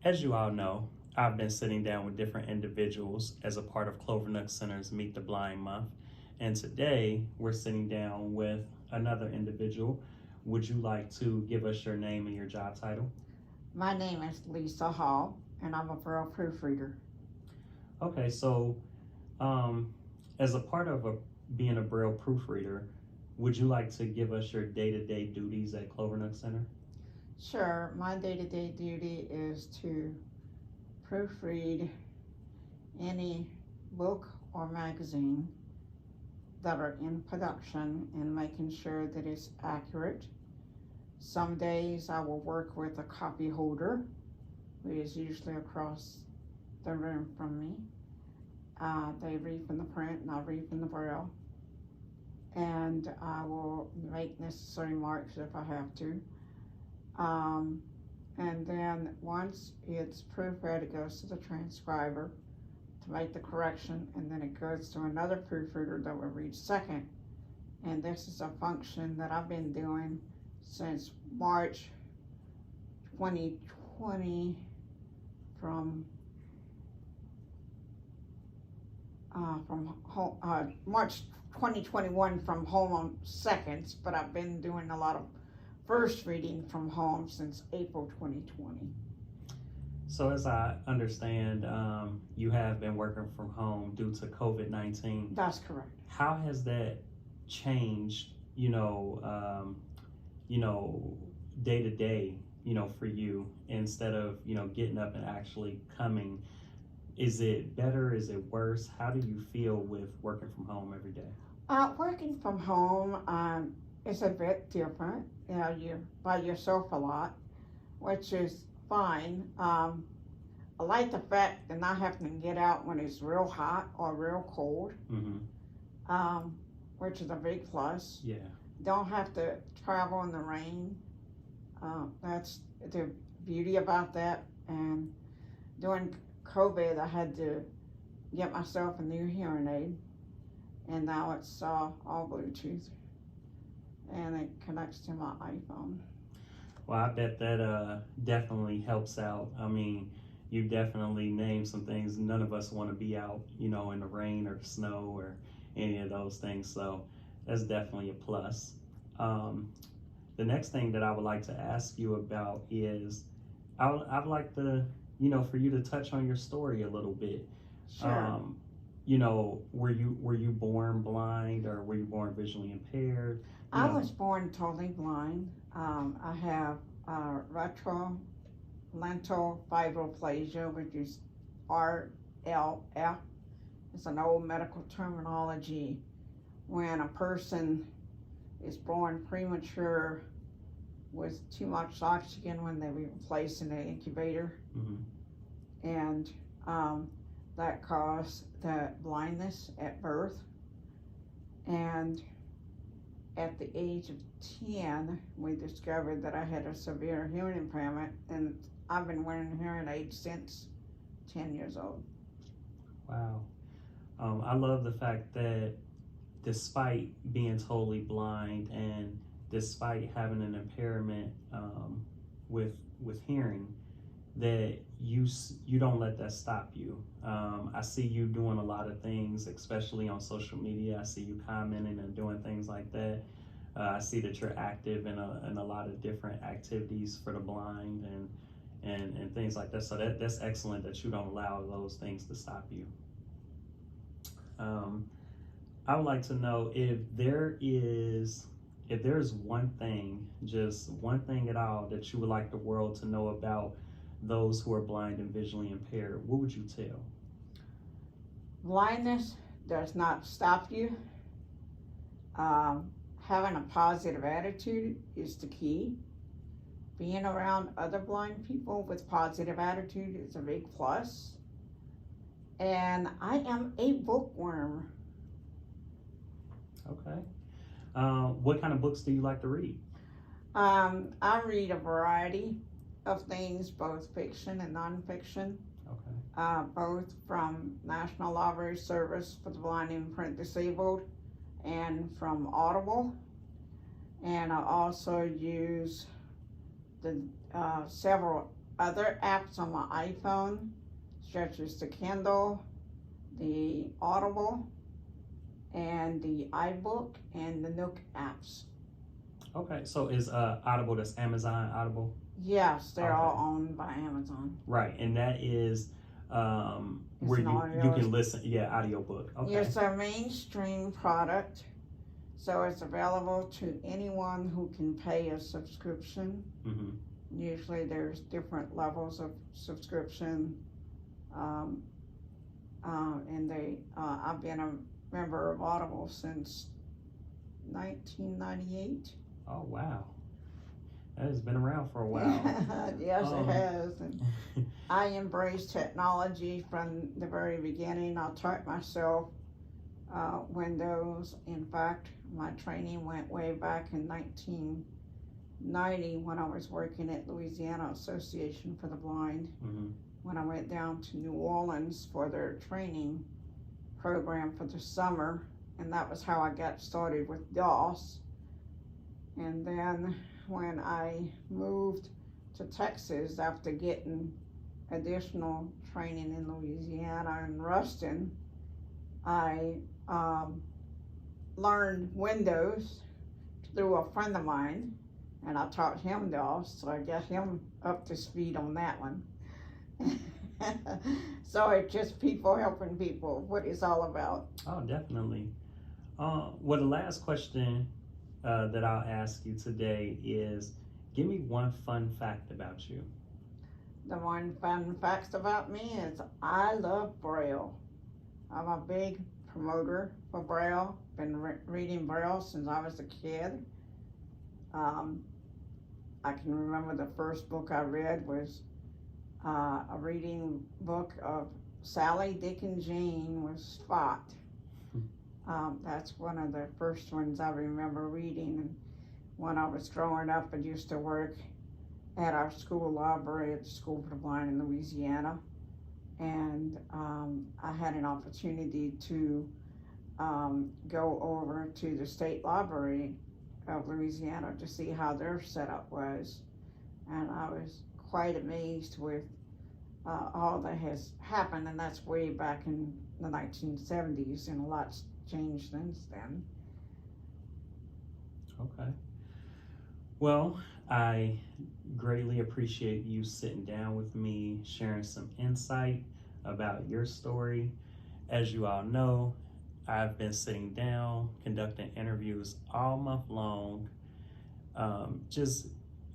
As you all know, I've been sitting down with different individuals as a part of Clovernook Center's Meet the Blind Month. And today we're sitting down with another individual. Would you like to give us your name and your job title? My name is Lisa Hall, and I'm a Braille Proofreader. Okay, so as a part of being a Braille Proofreader, would you like to give us your day-to-day duties at Clovernook Center? Sure, my day-to-day duty is to proofread any book or magazine that are in production and making sure that it's accurate. Some days I will work with a copy holder, who is usually across the room from me. They read from the print and I read from the Braille. And I will make necessary marks if I have to. And then once it's proofread, it goes to the transcriber to make the correction, and then it goes to another proofreader that will read second. And this is a function that I've been doing since March 2020 from March 2021 from home on seconds, but I've been doing a lot of first reading from home since April 2020. So as I understand, you have been working from home due to COVID-19. That's correct. How has that changed, day to day, for you, instead of, getting up and actually coming? Is it better? Is it worse? How do you feel with working from home every day? Working from home is a bit different. You're by yourself a lot, which is fine. I like the fact that not having to get out when it's real hot or real cold, which is a big plus. Yeah. Don't have to travel in the rain. That's the beauty about that. And during COVID, I had to get myself a new hearing aid, and now it's all Bluetooth, and it connects to my iPhone. Well, I bet that definitely helps out. I mean, you definitely named some things. None of us want to be out, in the rain or the snow or any of those things. So that's definitely a plus. The next thing that I would like to ask you about is, I'd like to, for you to touch on your story a little bit. Sure. Were you born blind, or were you born visually impaired? I was born totally blind. I have retrolental fibroplasia, which is RLF. It's an old medical terminology when a person is born premature with too much oxygen when they were placed in an incubator. And that caused the blindness at birth. And at the age of 10, we discovered that I had a severe hearing impairment, and I've been wearing hearing aids since 10 years old. Wow. I love the fact that despite being totally blind and despite having an impairment with hearing, that you don't let that stop you. I see you doing a lot of things, especially on social media. I see you commenting and doing things like that. I see that you're active in a lot of different activities for the blind and things like that. So that's excellent that you don't allow those things to stop you. I would like to know if there is one thing, just one thing at all, that you would like the world to know about those who are blind and visually impaired. What would you tell? Blindness does not stop you. Having a positive attitude is the key. Being around other blind people with positive attitude is a big plus. And I am a bookworm. Okay. What kind of books do you like to read? I read a variety of things, both fiction and nonfiction. Okay. Both from National Library Service for the Blind and Print Disabled, and from Audible. And I also use the several other apps on my iPhone, such as the Kindle, the Audible, and the iBook, and the Nook apps. Okay, so is Audible, that's Amazon Audible? Yes, they're Okay. all owned by Amazon. Right, and that is where an you audio- can listen, yeah, audiobook. Okay. It's a mainstream product, so it's available to anyone who can pay a subscription. Mm-hmm. Usually there's different levels of subscription, and I've been a member of Audible since 1998. Oh wow, that has been around for a while. Yes, it has. And I embraced technology from the very beginning. I taught myself Windows. In fact, my training went way back in 1990 when I was working at Louisiana Association for the Blind. Mm-hmm. When I went down to New Orleans for their training program for the summer, and that was how I got started with DOS. And then when I moved to Texas after getting additional training in Louisiana and Ruston, I learned Windows through a friend of mine, and I taught him DOS, so I got him up to speed on that one. So it's just people helping people, what it's all about. Oh, definitely. Well, the last question that I'll ask you today is, give me one fun fact about you. The one fun fact about me is I love Braille. I'm a big promoter for Braille. Been reading Braille since I was a kid. I can remember the first book I read was a reading book of Sally, Dick, and Jane with Spot. That's one of the first ones I remember reading. And when I was growing up, I used to work at our school library at the School for the Blind in Louisiana. And I had an opportunity to go over to the State Library of Louisiana to see how their setup was. And I was quite amazed with all that has happened, and that's way back in the 1970s, and a lot's changed since then. Okay. Well, I greatly appreciate you sitting down with me, sharing some insight about your story. As you all know, I've been sitting down, conducting interviews all month long, just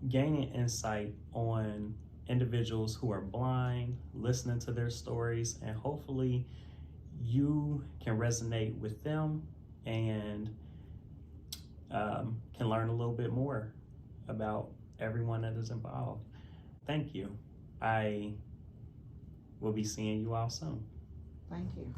gaining insight on individuals who are blind, listening to their stories, and hopefully you can resonate with them and can learn a little bit more about everyone that is involved. Thank you. I will be seeing you all soon. Thank you.